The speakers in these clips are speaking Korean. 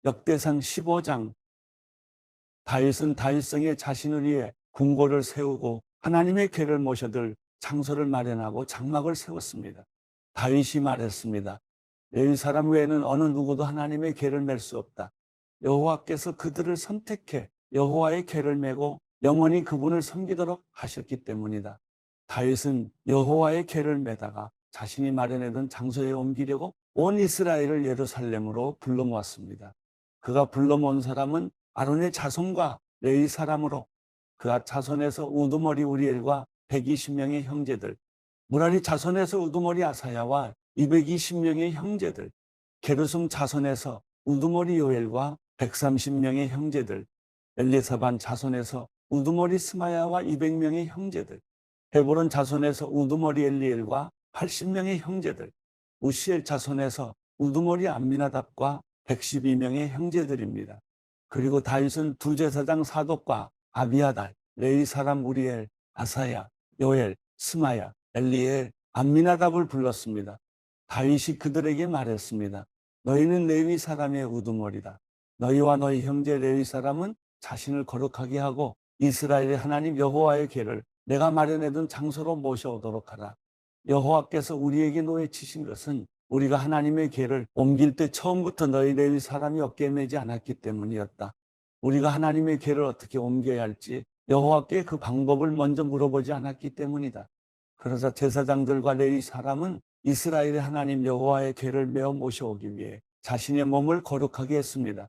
역대상 15장. 다윗은 다윗성에 자신을 위해 궁궐을 세우고 하나님의 궤를 모셔들 장소를 마련하고 장막을 세웠습니다. 다윗이 말했습니다. 이 사람 외에는 어느 누구도 하나님의 궤를 맬 수 없다. 여호와께서 그들을 선택해 여호와의 궤를 메고 영원히 그분을 섬기도록 하셨기 때문이다. 다윗은 여호와의 궤를 메다가 자신이 마련하던 장소에 옮기려고 온 이스라엘을 예루살렘으로 불러 모았습니다. 그가 불러 모은 사람은 아론의 자손과 레위 사람으로 그가 자손에서 우두머리 우리엘과 120명의 형제들, 무라리 자손에서 우두머리 아사야와 220명의 형제들, 게르솜 자손에서 우두머리 요엘과 130명의 형제들, 엘리사반 자손에서 우두머리 스마야와 200명의 형제들, 헤브론 자손에서 우두머리 엘리엘과 80명의 형제들, 우시엘 자손에서 우두머리 암미나답과 112명의 형제들입니다. 그리고 다윗은 두 제사장 사독과 아비아달, 레위 사람 우리엘, 아사야, 요엘, 스마야, 엘리엘, 암미나답을 불렀습니다. 다윗이 그들에게 말했습니다. 너희는 레위 사람의 우두머리다. 너희와 너희 형제 레위 사람은 자신을 거룩하게 하고 이스라엘의 하나님 여호와의 궤를 내가 마련해둔 장소로 모셔오도록 하라. 여호와께서 우리에게 노예치신 것은 우리가 하나님의 궤를 옮길 때 처음부터 너희 레위 사람이 어깨에 메지 않았기 때문이었다. 우리가 하나님의 궤를 어떻게 옮겨야 할지 여호와께 그 방법을 먼저 물어보지 않았기 때문이다. 그러자 제사장들과 레위 사람은 이스라엘의 하나님 여호와의 궤를 메어 모셔오기 위해 자신의 몸을 거룩하게 했습니다.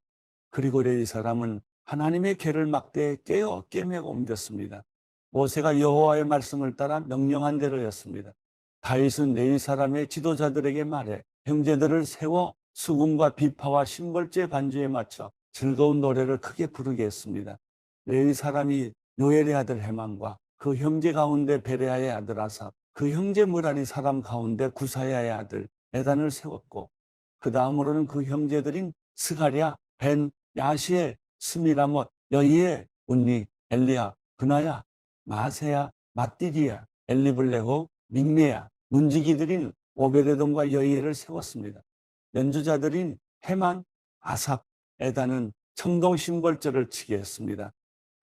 그리고 레위 사람은 하나님의 궤를 막대에 깨어 어깨에 메고 옮겼습니다. 모세가 여호와의 말씀을 따라 명령한 대로였습니다. 다윗은 레위 사람의 지도자들에게 말해 형제들을 세워 수금과 비파와 심벌제 반주에 맞춰 즐거운 노래를 크게 부르게 했습니다. 레위 사람이 요엘의 아들 헤만과 그 형제 가운데 베레아의 아들 아삽, 그 형제 무라리 사람 가운데 구사야의 아들 에단을 세웠고 그 다음으로는 그 형제들인 스가랴, 벤, 야시엘, 스미라못, 여이엘, 운니, 엘리야, 그나야, 마세야, 마띠디야, 엘리블레호, 믹메야, 문지기들인 오베데돔과 여이엘을 세웠습니다. 연주자들인 헤만, 아삽, 에단은 청동 심벌절을 치게 했습니다.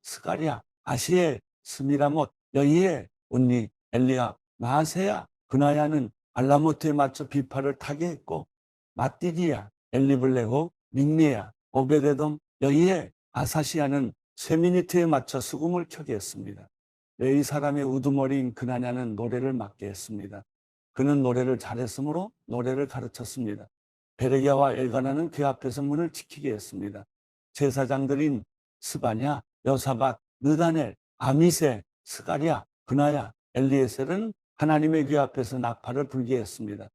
스가랴, 아시엘, 스미라못, 여이엘, 운니, 엘리야, 마세야, 그나야는 알라모트에 맞춰 비파를 타게 했고 마띠디야, 엘리블레호, 믹메야, 오베데돔, 여이엘, 아사시아는 쇠미니트에 맞춰 수금을 켜게 했습니다. 레위 사람의 우두머리인 그나냐는 노래를 맡게 했습니다. 그는 노래를 잘했으므로 노래를 가르쳤습니다. 베레기야와 엘가나는 그 앞에서 문을 지키게 했습니다. 제사장들인 스바냐, 여사밧, 느다넬, 아미세, 스가랴, 그나야, 엘리에셀은 하나님의 궤 앞에서 나팔을 불게 했습니다.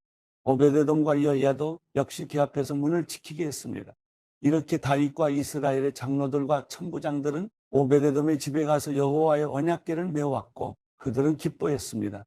오베데돔과 여야도 역시 궤 앞에서 문을 지키게 했습니다. 이렇게 다윗과 이스라엘의 장로들과 천부장들은 오베데돔의 집에 가서 여호와의 언약궤를 메어왔고 그들은 기뻐했습니다.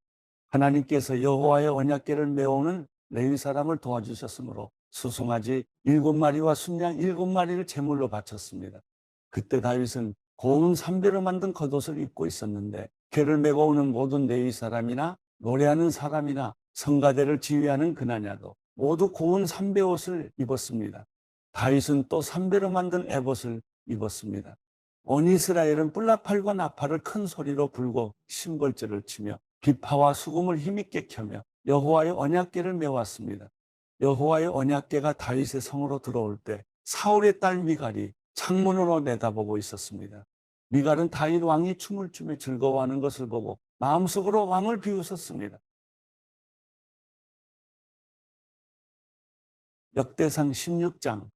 하나님께서 여호와의 언약궤를 메어오는 레위 사람을 도와주셨으므로 수송아지 7마리와 순양 7마리를 제물로 바쳤습니다. 그때 다윗은 고운 삼배로 만든 겉옷을 입고 있었는데 궤를 메고 오는 모든 레위 사람이나 노래하는 사람이나 성가대를 지휘하는 그나냐도 모두 고운 삼배 옷을 입었습니다. 다윗은 또 삼배로 만든 에봇을 입었습니다. 온 이스라엘은 뿔나팔과 나팔을 큰 소리로 불고 심벌제를 치며 비파와 수금을 힘있게 켜며 여호와의 언약궤를 메왔습니다. 여호와의 언약궤가 다윗의 성으로 들어올 때 사울의 딸 미갈이 창문으로 내다보고 있었습니다. 미갈은 다윗 왕이 춤을 추며 즐거워하는 것을 보고 마음속으로 왕을 비웃었습니다. 역대상 16장.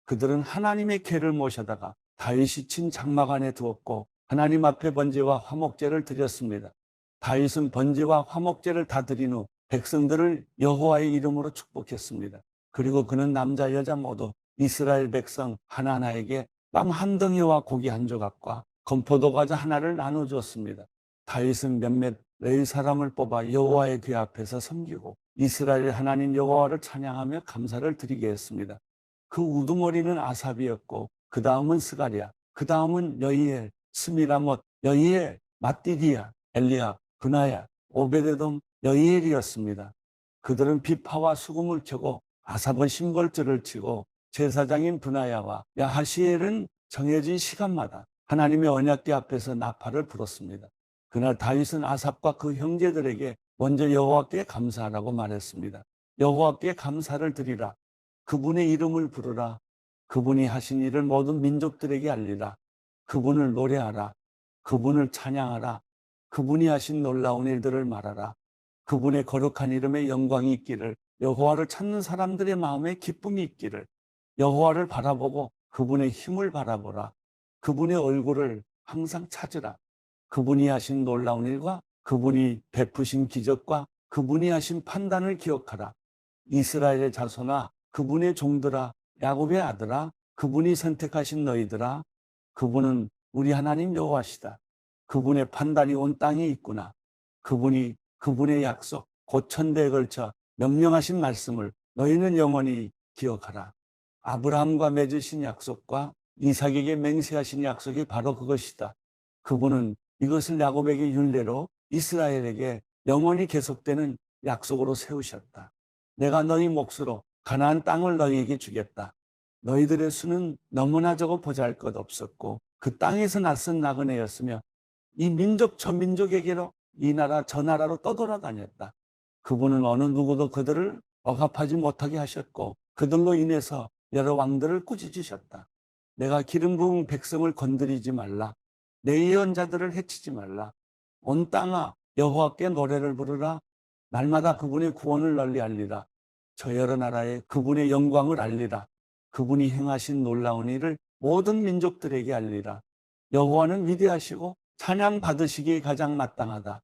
그들은 하나님의 궤를 모셔다가 다윗이 친 장막 안에 두었고 하나님 앞에 번제와 화목제를 드렸습니다. 다윗은 번제와 화목제를 다 드린 후 백성들을 여호와의 이름으로 축복했습니다. 그리고 그는 남자 여자 모두 이스라엘 백성 하나하나에게 빵 한 덩이와 고기 한 조각과 건포도 과자 하나를 나눠주었습니다. 다윗은 몇몇 레위 사람을 뽑아 여호와의 궤 앞에서 섬기고 이스라엘 하나님 여호와를 찬양하며 감사를 드리게 했습니다. 그 우두머리는 아삽이었고 그 다음은 스가랴, 그 다음은 여이엘, 스미라못, 여이엘, 마띠디야, 엘리야, 그나야, 오베데돔, 여이엘이었습니다. 그들은 비파와 수금을 켜고 아삽은 심벌줄을 치고 제사장인 브나야와 야하시엘은 정해진 시간마다 하나님의 언약궤 앞에서 나팔을 불었습니다. 그날 다윗은 아삽과 그 형제들에게 먼저 여호와께 감사하라고 말했습니다. 여호와께 감사를 드리라. 그분의 이름을 부르라. 그분이 하신 일을 모든 민족들에게 알리라. 그분을 노래하라. 그분을 찬양하라. 그분이 하신 놀라운 일들을 말하라. 그분의 거룩한 이름에 영광이 있기를, 여호와를 찾는 사람들의 마음에 기쁨이 있기를. 여호와를 바라보고 그분의 힘을 바라보라. 그분의 얼굴을 항상 찾으라. 그분이 하신 놀라운 일과 그분이 베푸신 기적과 그분이 하신 판단을 기억하라. 이스라엘의 자손아, 그분의 종들아, 야곱의 아들아, 그분이 선택하신 너희들아, 그분은 우리 하나님 여호와시다. 그분의 판단이 온 땅에 있구나. 그분이 그분의 약속, 곧 천대에 걸쳐 명령하신 말씀을 너희는 영원히 기억하라. 아브라함과 맺으신 약속과 이삭에게 맹세하신 약속이 바로 그것이다. 그분은 이것을 야곱에게 율례로, 이스라엘에게 영원히 계속되는 약속으로 세우셨다. 내가 너희 몫으로 가나안 땅을 너희에게 주겠다. 너희들의 수는 너무나 적어 보잘것없었고 그 땅에서 낯선 나그네였으며 이 민족 저 민족에게로 이 나라 저 나라로 떠돌아다녔다. 그분은 어느 누구도 그들을 억압하지 못하게 하셨고 그들로 인해서 여러 왕들을 꾸짖으셨다. 내가 기름 부은 백성을 건드리지 말라. 내 예언자들을 해치지 말라. 온 땅아 여호와께 노래를 부르라. 날마다 그분의 구원을 널리 알리라. 저 여러 나라에 그분의 영광을 알리라. 그분이 행하신 놀라운 일을 모든 민족들에게 알리라. 여호와는 위대하시고 찬양 받으시기에 가장 마땅하다.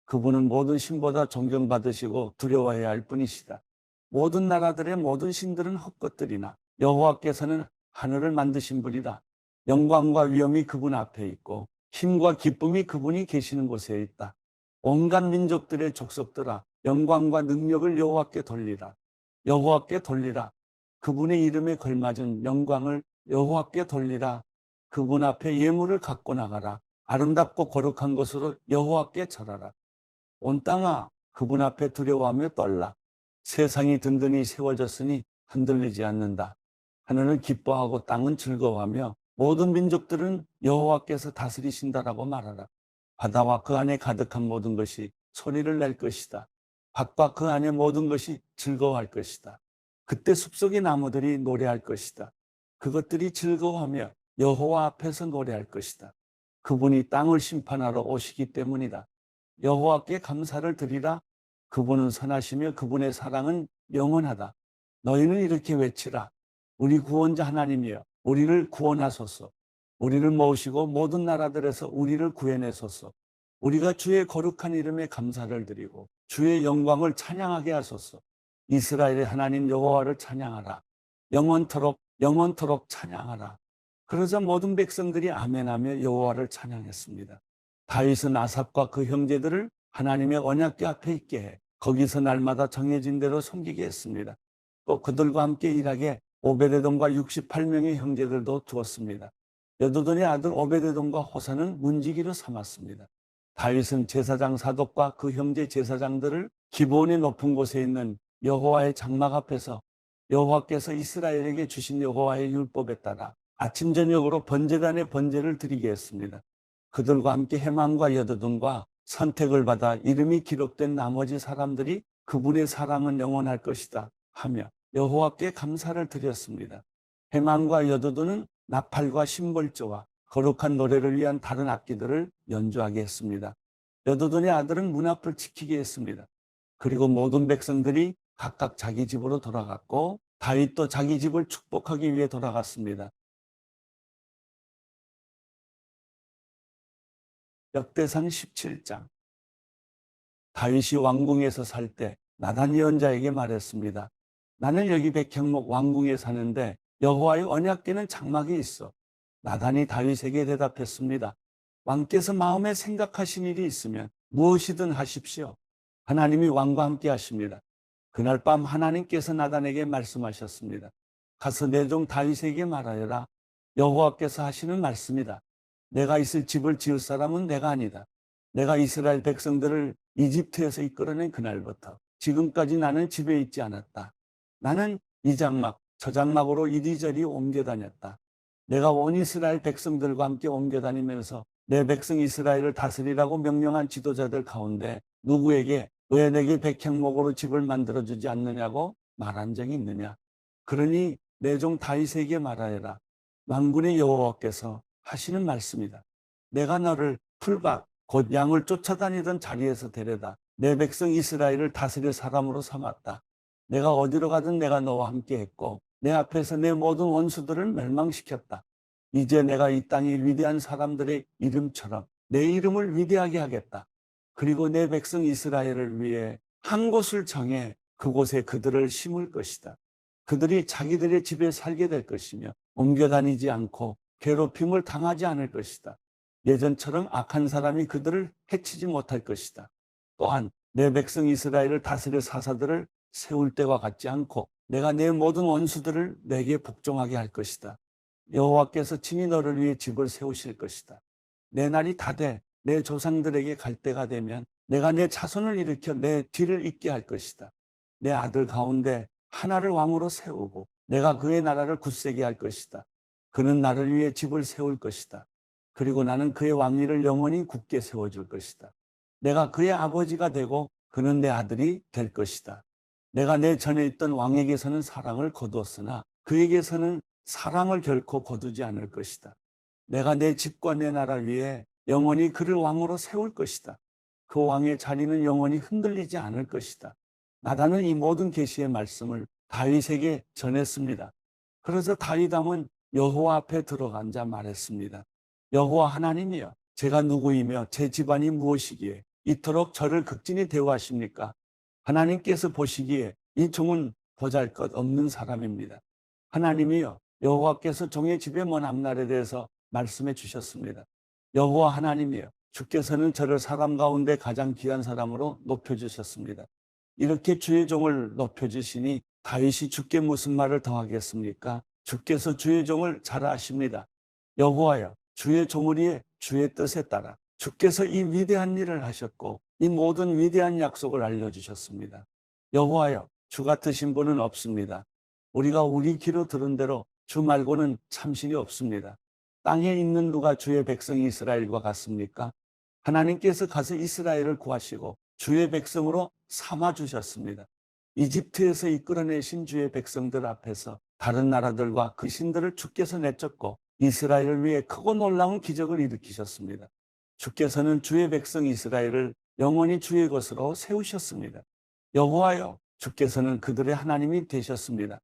그분은 모든 신보다 존경받으시고 두려워해야 할 뿐이시다. 모든 나라들의 모든 신들은 헛것들이나 여호와께서는 하늘을 만드신 분이다. 영광과 위엄이 그분 앞에 있고 힘과 기쁨이 그분이 계시는 곳에 있다. 온갖 민족들의 족속들아, 영광과 능력을 여호와께 돌리라. 여호와께 돌리라. 그분의 이름에 걸맞은 영광을 여호와께 돌리라. 그분 앞에 예물을 갖고 나가라. 아름답고 거룩한 것으로 여호와께 절하라. 온 땅아 그분 앞에 두려워하며 떨라. 세상이 든든히 세워졌으니 흔들리지 않는다. 하늘은 기뻐하고 땅은 즐거워하며 모든 민족들은 여호와께서 다스리신다라고 말하라. 바다와 그 안에 가득한 모든 것이 소리를 낼 것이다. 밭과 그 안에 모든 것이 즐거워할 것이다. 그때 숲속의 나무들이 노래할 것이다. 그것들이 즐거워하며 여호와 앞에서 노래할 것이다. 그분이 땅을 심판하러 오시기 때문이다. 여호와께 감사를 드리라. 그분은 선하시며 그분의 사랑은 영원하다. 너희는 이렇게 외치라. 우리 구원자 하나님이여, 우리를 구원하소서. 우리를 모으시고 모든 나라들에서 우리를 구해내소서. 우리가 주의 거룩한 이름에 감사를 드리고 주의 영광을 찬양하게 하소서. 이스라엘의 하나님 여호와를 찬양하라. 영원토록 영원토록 찬양하라. 그러자 모든 백성들이 아멘하며 여호와를 찬양했습니다. 다윗은 아삽과 그 형제들을 하나님의 언약궤 앞에 있게 해 거기서 날마다 정해진 대로 섬기게 했습니다. 또 그들과 함께 일하게 오베데돔과 68명의 형제들도 두었습니다. 여두둔의 아들 오베데돔과 호사는 문지기로 삼았습니다. 다윗은 제사장 사독과 그 형제 제사장들을 기브온의 높은 곳에 있는 여호와의 장막 앞에서 여호와께서 이스라엘에게 주신 여호와의 율법에 따라 아침 저녁으로 번제단에 번제를 드리게 했습니다. 그들과 함께 헤만과 여두둔과 선택을 받아 이름이 기록된 나머지 사람들이 그분의 사랑은 영원할 것이다 하며 여호와께 감사를 드렸습니다. 헤만과 여두둔은 나팔과 심벌조와 거룩한 노래를 위한 다른 악기들을 연주하게 했습니다. 여두둔의 아들은 문 앞을 지키게 했습니다. 그리고 모든 백성들이 각각 자기 집으로 돌아갔고 다윗도 자기 집을 축복하기 위해 돌아갔습니다. 역대상 17장. 다윗이 왕궁에서 살 때 나단 예언자에게 말했습니다. 나는 여기 백향목 왕궁에 사는데 여호와의 언약궤는 장막에 있어. 나단이 다윗에게 대답했습니다. 왕께서 마음에 생각하신 일이 있으면 무엇이든 하십시오. 하나님이 왕과 함께 하십니다. 그날 밤 하나님께서 나단에게 말씀하셨습니다. 가서 내 종 다윗에게 말하여라. 여호와께서 하시는 말씀이다. 내가 있을 집을 지을 사람은 내가 아니다. 내가 이스라엘 백성들을 이집트에서 이끌어낸 그날부터 지금까지 나는 집에 있지 않았다. 나는 이 장막, 저장막으로 이리저리 옮겨 다녔다. 내가 온 이스라엘 백성들과 함께 옮겨 다니면서 내 백성 이스라엘을 다스리라고 명령한 지도자들 가운데 누구에게 왜 내게 백향목으로 집을 만들어주지 않느냐고 말한 적이 있느냐. 그러니 내 종 다윗에게 말하여라. 만군의 여호와께서 하시는 말씀이다. 내가 너를 풀밭 곧 양을 쫓아다니던 자리에서 데려다 내 백성 이스라엘을 다스릴 사람으로 삼았다. 내가 어디로 가든 내가 너와 함께 했고 내 앞에서 내 모든 원수들을 멸망시켰다. 이제 내가 이 땅의 위대한 사람들의 이름처럼 내 이름을 위대하게 하겠다. 그리고 내 백성 이스라엘을 위해 한 곳을 정해 그곳에 그들을 심을 것이다. 그들이 자기들의 집에 살게 될 것이며 옮겨 다니지 않고 괴롭힘을 당하지 않을 것이다. 예전처럼 악한 사람이 그들을 해치지 못할 것이다. 또한 내 백성 이스라엘을 다스릴 사사들을 세울 때와 같지 않고 내가 내 모든 원수들을 내게 복종하게 할 것이다. 여호와께서 친히 너를 위해 집을 세우실 것이다. 내 날이 다 돼 내 조상들에게 갈 때가 되면 내가 내 자손을 일으켜 내 뒤를 잇게 할 것이다. 내 아들 가운데 하나를 왕으로 세우고 내가 그의 나라를 굳세게 할 것이다. 그는 나를 위해 집을 세울 것이다. 그리고 나는 그의 왕위를 영원히 굳게 세워줄 것이다. 내가 그의 아버지가 되고 그는 내 아들이 될 것이다. 내가 내 전에 있던 왕에게서는 사랑을 거두었으나 그에게서는 사랑을 결코 거두지 않을 것이다. 내가 내 집과 내 나라를 위해 영원히 그를 왕으로 세울 것이다. 그 왕의 자리는 영원히 흔들리지 않을 것이다. 나단은 이 모든 계시의 말씀을 다윗에게 전했습니다. 그래서 다윗 왕은 여호와 앞에 들어가 앉아 말했습니다. 여호와 하나님이여, 제가 누구이며 제 집안이 무엇이기에 이토록 저를 극진히 대우하십니까? 하나님께서 보시기에 이 종은 보잘것없는 사람입니다. 하나님이여, 여호와께서 종의 집에 먼 앞날에 대해서 말씀해 주셨습니다. 여호와 하나님이여, 주께서는 저를 사람 가운데 가장 귀한 사람으로 높여주셨습니다. 이렇게 주의 종을 높여주시니 다윗이 주께 무슨 말을 더하겠습니까? 주께서 주의 종을 잘 아십니다. 여호와여, 주의 종을 위해 주의 뜻에 따라 주께서 이 위대한 일을 하셨고 이 모든 위대한 약속을 알려주셨습니다. 여호와여, 주 같으신 분은 없습니다. 우리가 우리 귀로 들은 대로 주 말고는 참신이 없습니다. 땅에 있는 누가 주의 백성 이스라엘과 같습니까? 하나님께서 가서 이스라엘을 구하시고 주의 백성으로 삼아주셨습니다. 이집트에서 이끌어내신 주의 백성들 앞에서 다른 나라들과 그 신들을 주께서 내쫓고 이스라엘을 위해 크고 놀라운 기적을 일으키셨습니다. 주께서는 주의 백성 이스라엘을 영원히 주의 것으로 세우셨습니다. 여호와여, 주께서는 그들의 하나님이 되셨습니다.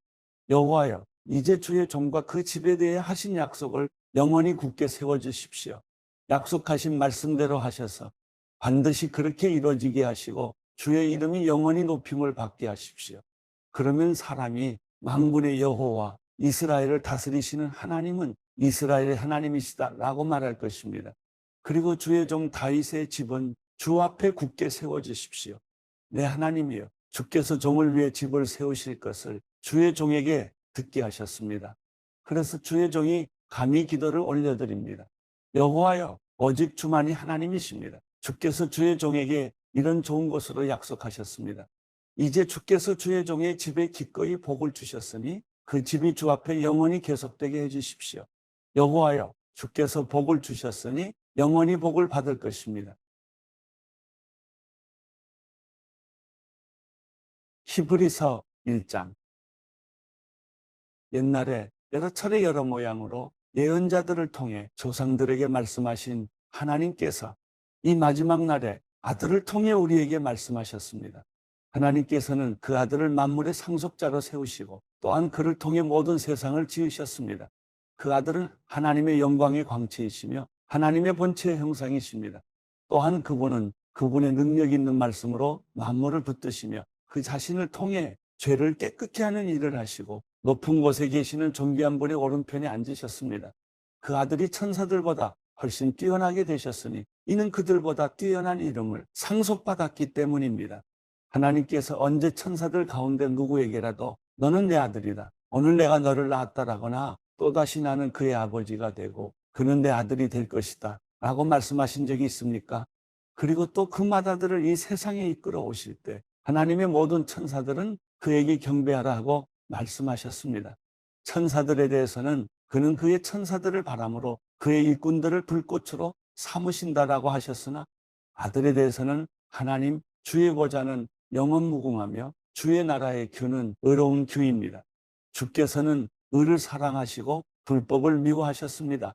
여호와여, 이제 주의 종과 그 집에 대해 하신 약속을 영원히 굳게 세워주십시오. 약속하신 말씀대로 하셔서 반드시 그렇게 이루어지게 하시고 주의 이름이 영원히 높임을 받게 하십시오. 그러면 사람이 만군의 여호와 이스라엘을 다스리시는 하나님은 이스라엘의 하나님이시다라고 말할 것입니다. 그리고 주의 종 다윗의 집은 주 앞에 굳게 세워주십시오. 내 하나님이여, 주께서 종을 위해 집을 세우실 것을 주의 종에게 듣게 하셨습니다. 그래서 주의 종이 감히 기도를 올려드립니다. 여호와여, 오직 주만이 하나님이십니다. 주께서 주의 종에게 이런 좋은 것으로 약속하셨습니다. 이제 주께서 주의 종의 집에 기꺼이 복을 주셨으니 그 집이 주 앞에 영원히 계속되게 해주십시오. 여호와여, 주께서 복을 주셨으니 영원히 복을 받을 것입니다. 히브리서 1장. 옛날에 여러 차례 여러 모양으로 예언자들을 통해 조상들에게 말씀하신 하나님께서 이 마지막 날에 아들을 통해 우리에게 말씀하셨습니다. 하나님께서는 그 아들을 만물의 상속자로 세우시고 또한 그를 통해 모든 세상을 지으셨습니다. 그 아들은 하나님의 영광의 광채이시며 하나님의 본체의 형상이십니다. 또한 그분은 그분의 능력 있는 말씀으로 만물을 붙드시며 그 자신을 통해 죄를 깨끗게 하는 일을 하시고 높은 곳에 계시는 존귀한 분의 오른편에 앉으셨습니다. 그 아들이 천사들보다 훨씬 뛰어나게 되셨으니 이는 그들보다 뛰어난 이름을 상속받았기 때문입니다. 하나님께서 언제 천사들 가운데 누구에게라도 너는 내 아들이다, 오늘 내가 너를 낳았다라거나 또다시 나는 그의 아버지가 되고 그는 내 아들이 될 것이다 라고 말씀하신 적이 있습니까? 그리고 또 그 마다들을 이 세상에 이끌어 오실 때 하나님의 모든 천사들은 그에게 경배하라 하고 말씀하셨습니다. 천사들에 대해서는 그는 그의 천사들을 바람으로 그의 일꾼들을 불꽃으로 삼으신다라고 하셨으나 아들에 대해서는 하나님 주의 보좌는 영원 무궁하며 주의 나라의 규는 의로운 규입니다. 주께서는 의를 사랑하시고 불법을 미워하셨습니다.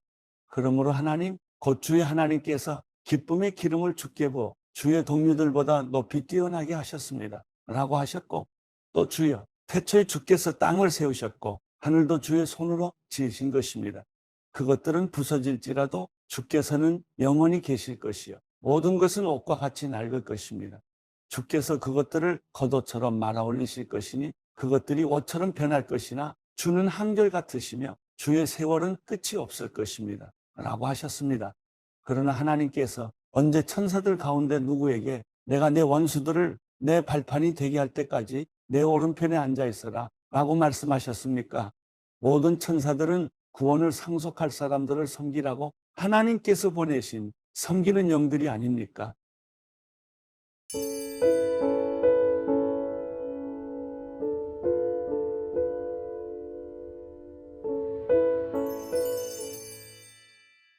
그러므로 하나님 곧 주의 하나님께서 기쁨의 기름을 주께 부어 주의 동료들보다 높이 뛰어나게 하셨습니다. 라고 하셨고 또 주여 태초에 주께서 땅을 세우셨고 하늘도 주의 손으로 지으신 것입니다. 그것들은 부서질지라도 주께서는 영원히 계실 것이요 모든 것은 옷과 같이 낡을 것입니다. 주께서 그것들을 겉옷처럼 말아 올리실 것이니 그것들이 옷처럼 변할 것이나 주는 한결같으시며 주의 세월은 끝이 없을 것입니다. 라고 하셨습니다. 그러나 하나님께서 언제 천사들 가운데 누구에게 내가 내 원수들을 내 발판이 되게 할 때까지 내 오른편에 앉아 있어라 라고 말씀하셨습니까? 모든 천사들은 구원을 상속할 사람들을 섬기라고 하나님께서 보내신 섬기는 영들이 아닙니까?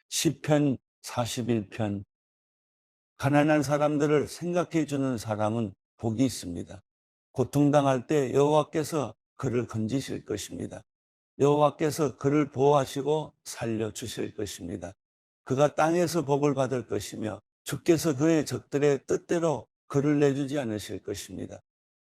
시편 41편. 가난한 사람들을 생각해 주는 사람은 복이 있습니다. 고통당할 때 여호와께서 그를 건지실 것입니다. 여호와께서 그를 보호하시고 살려주실 것입니다. 그가 땅에서 복을 받을 것이며 주께서 그의 적들의 뜻대로 그를 내주지 않으실 것입니다.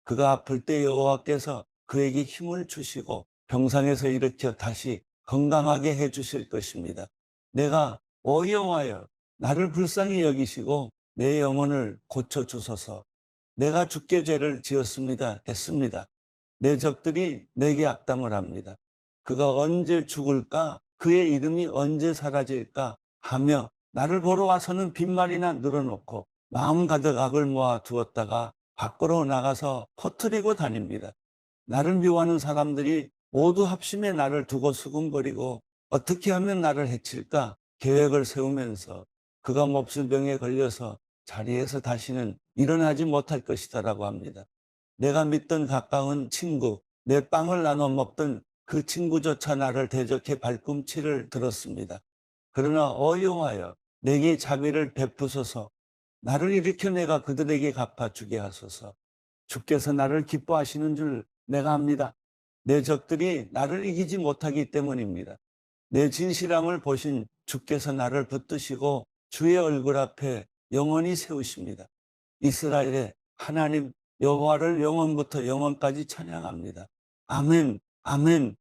그가 아플 때 여호와께서 그에게 힘을 주시고 병상에서 일으켜 다시 건강하게 해주실 것입니다. 내가 여호와여 나를 불쌍히 여기시고 내 영혼을 고쳐주소서. 내가 주께 죄를 지었습니다 했습니다. 내 적들이 내게 악담을 합니다. 그가 언제 죽을까? 그의 이름이 언제 사라질까? 하며 나를 보러 와서는 빈말이나 늘어놓고 마음 가득 악을 모아 두었다가 밖으로 나가서 퍼뜨리고 다닙니다. 나를 미워하는 사람들이 모두 합심해 나를 두고 수군거리고 어떻게 하면 나를 해칠까? 계획을 세우면서 그가 몹쓸 병에 걸려서 자리에서 다시는 일어나지 못할 것이다라고 합니다. 내가 믿던 가까운 친구, 내 빵을 나눠 먹던 그 친구조차 나를 대적해 발꿈치를 들었습니다. 그러나 여호와여 내게 자비를 베푸소서. 나를 일으켜 내가 그들에게 갚아주게 하소서. 주께서 나를 기뻐하시는 줄 내가 압니다. 내 적들이 나를 이기지 못하기 때문입니다. 내 진실함을 보신 주께서 나를 붙드시고 주의 얼굴 앞에 영원히 세우십니다. 이스라엘의 하나님 여호와를 영원부터 영원까지 찬양합니다. 아멘, 아멘.